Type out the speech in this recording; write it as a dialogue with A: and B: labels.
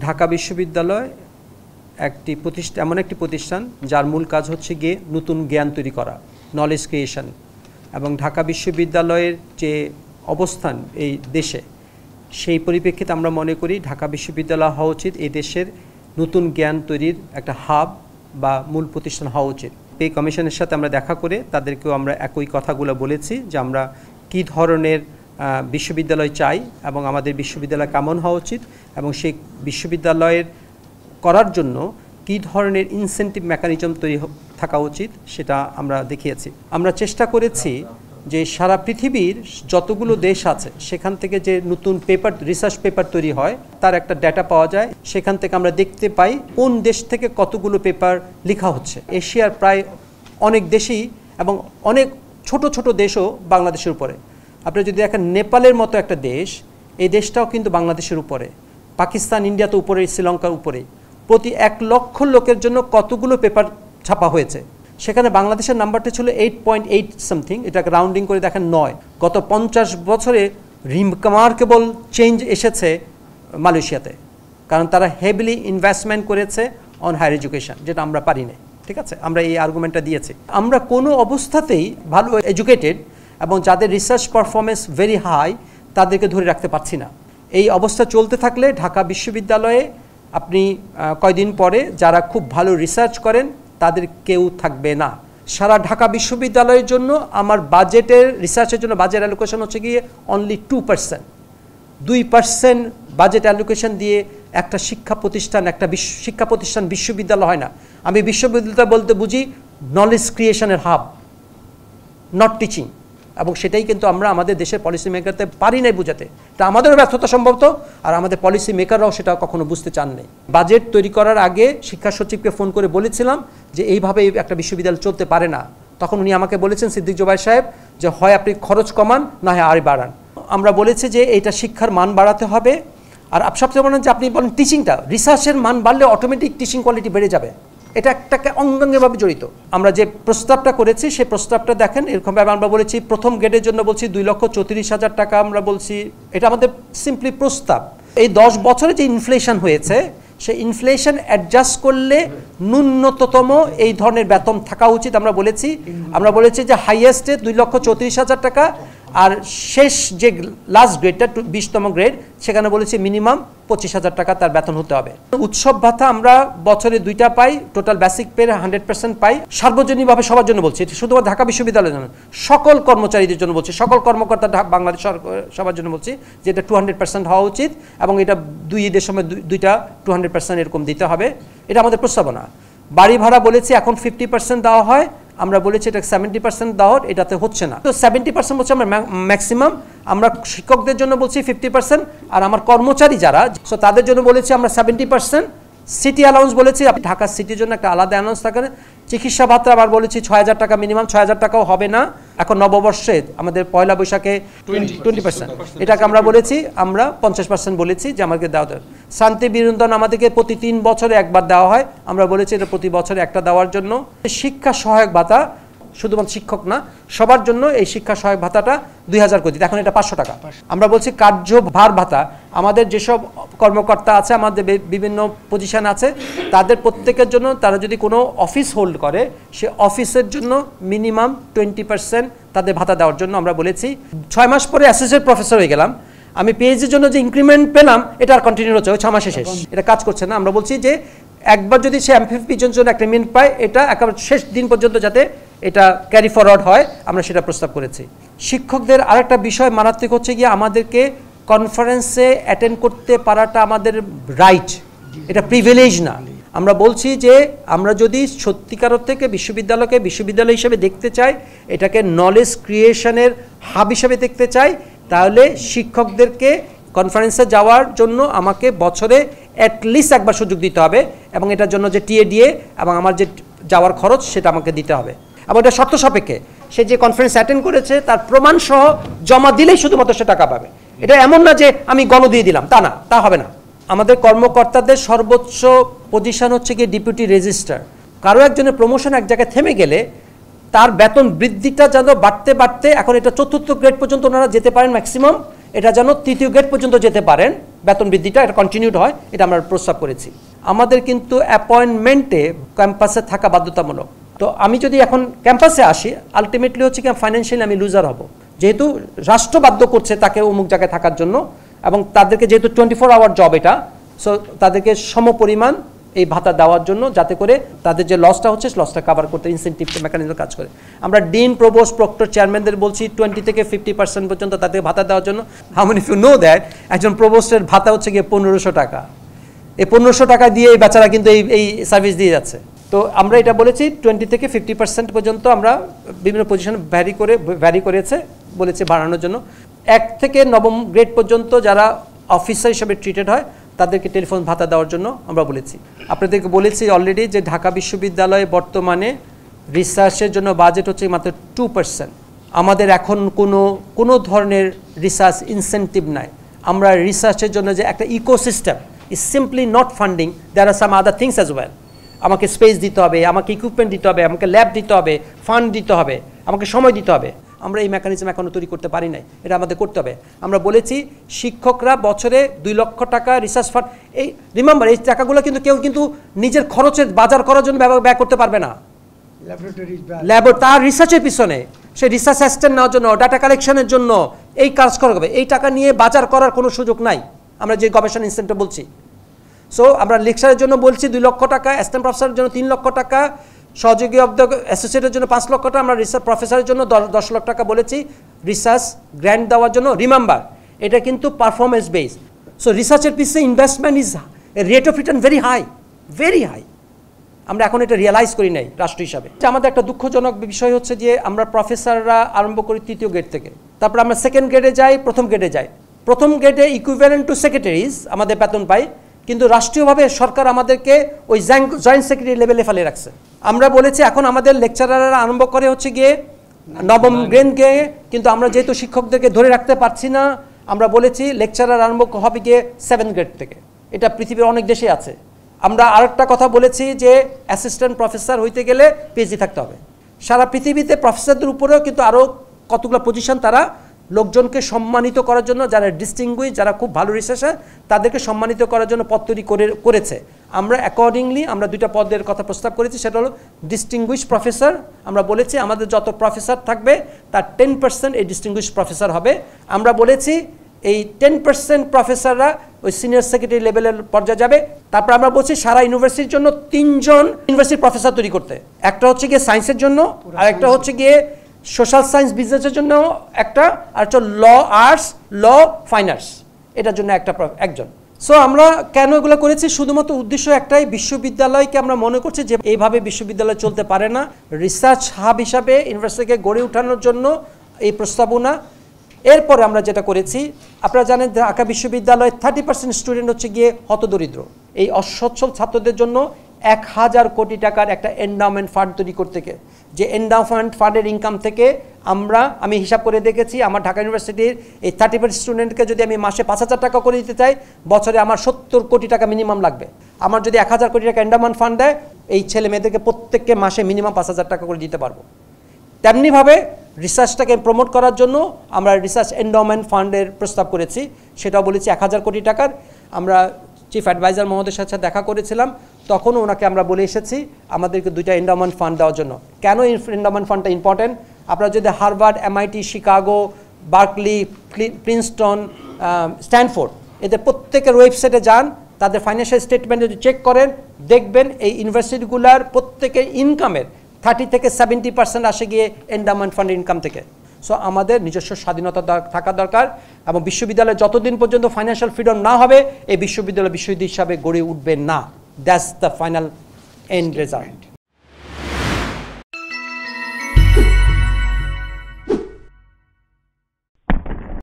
A: ঢাকা বিশ্ববিদ্যালয় এমন একটি প্রতিষ্ঠান যার মূল কাজ হচ্ছে গিয়ে নতুন জ্ঞান তৈরি করা, নলেজ ক্রিয়েশন। এবং ঢাকা বিশ্ববিদ্যালয়ের যে অবস্থান এই দেশে, সেই পরিপ্রেক্ষিতে আমরা মনে করি ঢাকা বিশ্ববিদ্যালয় হওয়া উচিত এই দেশের নতুন জ্ঞান তৈরির একটা হাব বা মূল প্রতিষ্ঠান হওয়া উচিত। পে কমিশনের সাথে আমরা দেখা করে তাদেরকেও আমরা একই কথাগুলো বলেছি যে আমরা কী ধরনের বিশ্ববিদ্যালয় চাই এবং আমাদের বিশ্ববিদ্যালয় কেমন হওয়া উচিত এবং সেই বিশ্ববিদ্যালয়ের করার জন্য কী ধরনের ইনসেন্টিভ মেকানিজম তৈরি থাকা উচিত সেটা আমরা দেখিয়েছি। আমরা চেষ্টা করেছি যে সারা পৃথিবীর যতগুলো দেশ আছে সেখান থেকে যে নতুন রিসার্চ পেপার তৈরি হয় তার একটা ডেটা পাওয়া যায়। সেখান থেকে আমরা দেখতে পাই কোন দেশ থেকে কতগুলো পেপার লেখা হচ্ছে। এশিয়ার প্রায় অনেক দেশই এবং অনেক ছোট ছোট দেশও বাংলাদেশের উপরে। আপনি যদি দেখেন নেপালের মতো একটা দেশ, এই দেশটাও কিন্তু বাংলাদেশের উপরে। পাকিস্তান, ইন্ডিয়া তো উপরে, শ্রীলঙ্কার উপরে। প্রতি 1 লক্ষ লোকের জন্য কতগুলো পেপার ছাপা হয়েছে। সেখানে বাংলাদেশের নাম্বারটা ছিল 8.8 সামথিং, এটাকে রাউন্ডিং করে দেখেন 9। গত 50 বছরে রিমার্কেবল চেঞ্জ এসেছে মালয়েশিয়াতে, কারণ তারা হেভিলি ইনভেস্টমেন্ট করেছে অন হায়ার এডুকেশন, যেটা আমরা পারি না। ঠিক আছে, আমরা এই আর্গুমেন্টটা দিয়েছি। আমরা কোনো অবস্থাতেই ভালো এডুকেটেড এবং যাদের রিসার্চ পারফরমেন্স ভেরি হাই তাদেরকে ধরে রাখতে পারছি না। এই অবস্থা চলতে থাকলে ঢাকা বিশ্ববিদ্যালয়ে আপনি কয়দিন পরে যারা খুব ভালো রিসার্চ করেন তাদের কেউ থাকবে না। সারা ঢাকা বিশ্ববিদ্যালয়ের জন্য আমার বাজেটের রিসার্চের জন্য বাজেট অ্যালোকেশন হচ্ছে গিয়ে অনলি 2%। 2% বাজেট অ্যালোকেশন দিয়ে একটা শিক্ষা প্রতিষ্ঠান বিশ্ববিদ্যালয় হয় না। আমি বিশ্ববিদ্যালয় বলতে বুঝি নলেজ ক্রিয়েশনের হাব, নট টিচিং। এবং সেটাই কিন্তু আমরা আমাদের দেশের পলিসি মেকারতে পারি নাই বুঝাতে। এটা আমাদেরও ব্যর্থতা সম্ভবত, আর আমাদের পলিসি মেকাররাও সেটা কখনো বুঝতে চান নাই। বাজেট তৈরি করার আগে শিক্ষা সচিবকে ফোন করে বলেছিলাম যে এইভাবে একটা বিশ্ববিদ্যালয় চলতে পারে না। তখন উনি আমাকে বলেছেন, সিদ্দিক জোবায়ের সাহেব, যে হয় আপনি খরচ কমান, না হয় আর বাড়ান। আমরা বলেছি যে এটা শিক্ষার মান বাড়াতে হবে। আর সবচেয়ে বলেন যে আপনি বলেন টিচিংটা, রিসার্চের মান বাড়লে অটোমেটিক টিচিং কোয়ালিটি বেড়ে যাবে। এটা একটাকে অঙ্গাঙ্গিভাবে জড়িত। আমরা যে প্রস্তাবটা করেছি সেই প্রস্তাবটা দেখেন এরকমভাবে আমরা বলেছি প্রথম গ্রেডের জন্য বলছি 2,34,000 টাকা। আমরা বলছি এটা আমাদের সিম্পলি প্রস্তাব। এই 10 বছরে যে ইনফ্লেশন হয়েছে সেই ইনফ্লেশন অ্যাডজাস্ট করলে ন্যূনতম এই ধরনের বেতন থাকা উচিত। আমরা বলেছি যে হাইয়েস্টে 2,34,000 টাকা, আর শেষ যে লাস্ট গ্রেডটা 20তম গ্রেড সেখানে বলেছি মিনিমাম 25,000 টাকা তার বেতন হতে হবে। উৎসব ভাতা আমরা বছরে 2টা পাই, টোটাল বেসিক পে 100% পাই। সার্বজনীনভাবে সবার জন্য বলছি, এটা শুধুমাত্র ঢাকা বিশ্ববিদ্যালয়ের জন্য, সকল কর্মচারীদের জন্য বলছি, সকল কর্মকর্তা বাংলাদেশ সবার জন্য বলছি যে এটা 200% হওয়া উচিত এবং এটা 2 ঈদের সময় 2টা 200% এরকম দিতে হবে। এটা আমাদের প্রস্তাবনা। বাড়ি ভাড়া বলেছি এখন 50% দেওয়া হয়, আমরা বলেছি এটা 70% দেওয়া, এটাতে হচ্ছে না। তো 70% বলছি আমরা ম্যাক্সিমাম। আমরা শিক্ষকদের জন্য বলছি 50%, আর আমার কর্মচারী যারা তাদের জন্য বলেছি আমরা 70%। সিটি অ্যালাউন্স বলেছি, ঢাকা সিটির জন্য একটা আলাদা অ্যালাউন্স থাকে। চিকিৎসা ভাতা আবার বলেছি 6,000 টাকা মিনিমাম, 6,000 টাকাও হবে না। এখন নববর্ষে আমাদের পয়লা বৈশাখে 20%, এটাকে আমরা বলেছি আমরা 50% বলেছি যে আমাকে দেওয়া দেয়। শান্তি বিনোদন আমাদেরকে প্রতি 3 বছরে একবার দেওয়া হয়, আমরা বলেছি এটা প্রতি বছরে একটা দেওয়ার জন্য। শিক্ষা সহায়ক ভাতা শুধুমাত্র শিক্ষক না, সবার জন্য এই শিক্ষা সহায়ক ভাতাটা 2,000 করে দিতে, এখন এটা 500 টাকা। আমরা বলছি কার্যভার ভাতা, আমাদের যেসব কর্মকর্তা আছে, আমাদের বিভিন্ন পজিশন আছে, তাদের প্রত্যেকের জন্য তারা যদি কোনো অফিস হোল্ড করে সে অফিসের জন্য মিনিমাম 20% তাদের ভাতা দেওয়ার জন্য আমরা বলেছি। 6 মাস পরে অ্যাসোসিয়েট প্রফেসর হয়ে গেলাম, আমি পিএইচডির জন্য যে ইনক্রিমেন্ট পেলাম এটা আর কন্টিনিউ হচ্ছে, ওই 6 মাসে শেষ, এটা কাজ করছে না। আমরা বলছি যে একবার যদি সে এমফিপির জন্য একটা ইনক্রিমেন্ট পায়, এটা একেবারে শেষ দিন পর্যন্ত যাতে এটা ক্যারি ফরওয়ার্ড হয়, আমরা সেটা প্রস্তাব করেছি। শিক্ষকদের আরেকটা বিষয় মারাত্মক হচ্ছে গিয়ে আমাদেরকে কনফারেন্সে অ্যাটেন্ড করতে পারাটা আমাদের রাইট, এটা প্রিভিলেজ না। আমরা বলছি যে আমরা যদি সত্যিকার থেকে বিশ্ববিদ্যালয়কে বিশ্ববিদ্যালয় হিসেবে দেখতে চাই, এটাকে নলেজ ক্রিয়েশনের হাব হিসেবে দেখতে চাই, তাহলে শিক্ষকদেরকে কনফারেন্সে যাওয়ার জন্য আমাকে বছরে অ্যাটলিস্ট একবার সুযোগ দিতে হবে এবং এটার জন্য যে টিএডিএ এবং আমার যে যাওয়ার খরচ সেটা আমাকে দিতে হবে। এবং এটা শর্ত সাপেক্ষে সে যে কনফারেন্স অ্যাটেন্ড করেছে তার প্রমাণ সহ জমা দিলেই শুধুমাত্র সে টাকা পাবে। এটা এমন না যে আমি গণ দিয়ে দিলাম, তা না, তা হবে না। আমাদের কর্মকর্তাদের সর্বোচ্চ পজিশন হচ্ছে গিয়ে ডেপুটি রেজিস্ট্রার। কারো একজনের প্রমোশন এক জায়গায় থেমে গেলে তার বেতন বৃদ্ধিটা যেন বাড়তে বাড়তে, এখন এটা 4র্থ গ্রেড পর্যন্ত ওনারা যেতে পারেন ম্যাক্সিমাম, এটা যেন 3য় গ্রেড পর্যন্ত যেতে পারেন, বেতন বৃদ্ধিটা এটা কন্টিনিউড হয়, এটা আমরা প্রস্তাব করেছি। আমাদের কিন্তু অ্যাপয়েন্টমেন্টে ক্যাম্পাসে থাকা বাধ্যতামূলক। তো আমি যদি এখন ক্যাম্পাসে আসি, আলটিমেটলি হচ্ছে কি ফাইন্যান্সিয়ালি আমি লুজার হব, যেহেতু রাষ্ট্র বাধ্য করছে তাকে অমুক জায়গায় থাকার জন্য, এবং তাদেরকে যেহেতু 24 আওয়ার জব এটা, সো তাদেরকে সমপরিমাণ এই ভাতা দেওয়ার জন্য, যাতে করে তাদের যে লসটা হচ্ছে লসটা কভার করতে ইনসেন্টিভ মেকানিজম কাজ করে। আমরা ডিন, প্রভোস্ট, প্রক্টর, চেয়ারম্যানদের বলছি 20 থেকে 50% পর্যন্ত তাদের ভাতা দেওয়ার জন্য। How many you know that একজন প্রভোস্টের ভাতা হচ্ছে গিয়ে 1500 টাকা। এই 1500 টাকা দিয়ে এই বেচারা কিন্তু এই সার্ভিস দিয়ে যাচ্ছে। তো আমরা এটা বলেছি 20 থেকে 50% পর্যন্ত আমরা বিভিন্ন পজিশন ভ্যারি করেছে বলেছে বাড়ানোর জন্য। 1 থেকে 9ম গ্রেড পর্যন্ত যারা অফিসার হিসেবে ট্রিটেড হয় তাদেরকে টেলিফোন ভাতা দেওয়ার জন্য আমরা বলেছি। আপনাদেরকে বলেছি অলরেডি যে ঢাকা বিশ্ববিদ্যালয়ে বর্তমানে রিসার্চের জন্য বাজেট হচ্ছে মাত্র 2%। আমাদের এখন কোনো ধরনের রিসার্চ ইনসেন্টিভ নাই। আমরা রিসার্চের জন্য যে একটা ecosystem is simply not funding, there are some other things as well. আমাকে স্পেস দিতে হবে, আমাকে ইকুইপমেন্ট দিতে হবে, আমাকে ল্যাব দিতে হবে, ফান্ড দিতে হবে, আমাকে সময় দিতে হবে। আমরা এই মেকানিজম এখনও তৈরি করতে পারি নাই, এটা আমাদের করতে হবে। আমরা বলেছি শিক্ষকরা বছরে 2 লক্ষ টাকা রিসার্চ ফান্ড, এই রিমেম্বার এই টাকাগুলো কিন্তু কেউ কিন্তু নিজের খরচের বাজার করার জন্য ব্যয় করতে পারবে না। তার রিসার্চের পিছনে সে রিসার্চ অ্যাসিস্ট্যান্ট নেওয়ার জন্য, ডাটা কালেকশনের জন্য এই কাজ করা হবে। এই টাকা নিয়ে বাজার করার কোনো সুযোগ নাই। আমরা যে গবেষণা ইনস্টিটিউট বলছি, সো আমরা লেকচারের জন্য বলছি 2 লক্ষ টাকা, অ্যাসিস্ট্যান্ট প্রফেসরের জন্য 3 লক্ষ টাকা, সহযোগী অব দ্য অ্যাসোসিয়েটের জন্য 5 লক্ষ টাকা, আমরা রিসার্চ প্রফেসরের জন্য 10 লক্ষ টাকা বলেছি রিসার্চ গ্র্যান্ট দেওয়ার জন্য। রিমেম্বার এটা কিন্তু পারফরমেন্স বেসড, সো রিসার্চের পিছনে investment is rate of return very high. আমরা এখন এটা রিয়েলাইজ করি নাই রাষ্ট্র হিসাবে। আমাদের একটা দুঃখজনক বিষয় হচ্ছে যে আমরা প্রফেসররা আরম্ভ করি 3য় গ্রেড থেকে, তারপর আমরা 2nd গ্রেডে যাই, 1ম গ্রেডে যাই। 1ম গ্রেডে ইকুইভ্যালেন্ট টু সেক্রেটারিজ আমাদের বেতন পাই, কিন্তু রাষ্ট্রীয়ভাবে সরকার আমাদেরকে ওই জয়েন্ট সেক্রেটারি লেভেলে ফেলে রাখছে। আমরা বলেছি এখন আমাদের লেকচারাররা আরম্ভ করে হচ্ছে গিয়ে 9ম গ্রেডে, কিন্তু আমরা যেহেতু শিক্ষকদেরকে ধরে রাখতে পারছি না, আমরা বলেছি লেকচারার আরম্ভ হবে গিয়ে 7th গ্রেড থেকে। এটা পৃথিবীর অনেক দেশে আছে। আমরা আরেকটা কথা বলেছি যে অ্যাসিস্ট্যান্ট প্রফেসর হইতে গেলে পিএইচডি থাকতে হবে। সারা পৃথিবীতে প্রফেসরদের উপরেও কিন্তু আরও কতগুলো পজিশন তারা লোকজনকে সম্মানিত করার জন্য, যারা ডিস্টিংগুইশ, যারা খুব ভালো রিসার্চার, তাদেরকে সম্মানিত করার জন্য পদ তৈরি করেছে। আমরা অ্যাকর্ডিংলি আমরা 2টা পদের কথা প্রস্তাব করেছি, সেটা হলো ডিস্টিংগুইশ প্রফেসর। আমরা বলেছি আমাদের যত প্রফেসর থাকবে তার 10% এই ডিস্টিংগুইশ প্রফেসর হবে। আমরা বলেছি এই 10% প্রফেসররা ওই সিনিয়র সেক্রেটারি লেভেলের পর্যায়ে যাবে। তারপর আমরা বলছি সারা ইউনিভার্সিটির জন্য 3 জন ইউনিভার্সিটি প্রফেসর তৈরি করতে। একটা হচ্ছে গিয়ে সায়েন্সের জন্য, আর একটা হচ্ছে গিয়ে সোশ্যাল সায়েন্স বিজনেসের জন্য একটা, আর হচ্ছে ল আর্টস, ল ফাইন আর্টস, এটার জন্য একজন। সো আমরা কেন এগুলো করেছি? শুধুমাত্র উদ্দেশ্য একটাই, বিশ্ববিদ্যালয়কে আমরা মনে করছি যে এইভাবে বিশ্ববিদ্যালয় চলতে পারে না। রিসার্চ হাব হিসাবে ইউনিভার্সিটিকে গড়ে ওঠানোর জন্য এই প্রস্তাবনা। এরপরে আমরা যেটা করেছি, আপনারা জানেন ঢাকা বিশ্ববিদ্যালয়ে 30% স্টুডেন্ট হচ্ছে গিয়ে হতদরিদ্র। এই অসচ্ছল ছাত্রদের জন্য 1000 কোটি টাকার একটা এন্ডাওমেন্ট ফান্ড তৈরি করতে, যে এন্ডাওমেন্ট ফান্ডের ইনকাম থেকে আমি হিসাব করে দেখেছি, আমার ঢাকা ইউনিভার্সিটির এই 30% স্টুডেন্টকে যদি আমি মাসে 5000 টাকা করে দিতে চাই, বছরে আমার 70 কোটি টাকা মিনিমাম লাগবে। আমার যদি 1000 কোটি টাকা এন্ডাওমেন্ট ফান্ড দেয়, এই ছেলে মেয়েদেরকে প্রত্যেককে মাসে মিনিমাম 5000 টাকা করে দিতে পারবো। তেমনিভাবে রিসার্চটাকে প্রমোট করার জন্য আমরা রিসার্চ এন্ডাওমেন্ট ফান্ডের প্রস্তাব করেছি, সেটাও বলেছি 1000 কোটি টাকার। আমরা চিফ অ্যাডভাইজার মহোদয়ের সাথে দেখা করেছিলাম, তখনও ওনাকে আমরা বলে এসেছি আমাদেরকে 2টা এন্ডাওমেন্ট ফান্ড দেওয়ার জন্য। কেন এন্ডাওমেন্ট ফান্ডটা ইম্পর্টেন্ট? আপনারা যদি Harvard, MIT, Chicago, Berkeley, Princeton, Stanford এদের প্রত্যেকের ওয়েবসাইটে যান, তাদের ফাইন্যান্সিয়াল স্টেটমেন্ট যদি চেক করেন, দেখবেন এই ইউনিভার্সিটিগুলোর প্রত্যেকের ইনকামের 30 থেকে 70% আসে গিয়ে এন্ডাওমেন্ট ফান্ডের ইনকাম থেকে। সো আমাদের নিজস্ব স্বাধীনতা থাকা দরকার, এবং বিশ্ববিদ্যালয় যতদিন পর্যন্ত ফাইন্যান্সিয়াল ফ্রিডম না হবে, এই বিশ্ববিদ্যালয় বিশ্ববিদ্যালয় হিসাবে গড়ে উঠবে না। That's the final end result.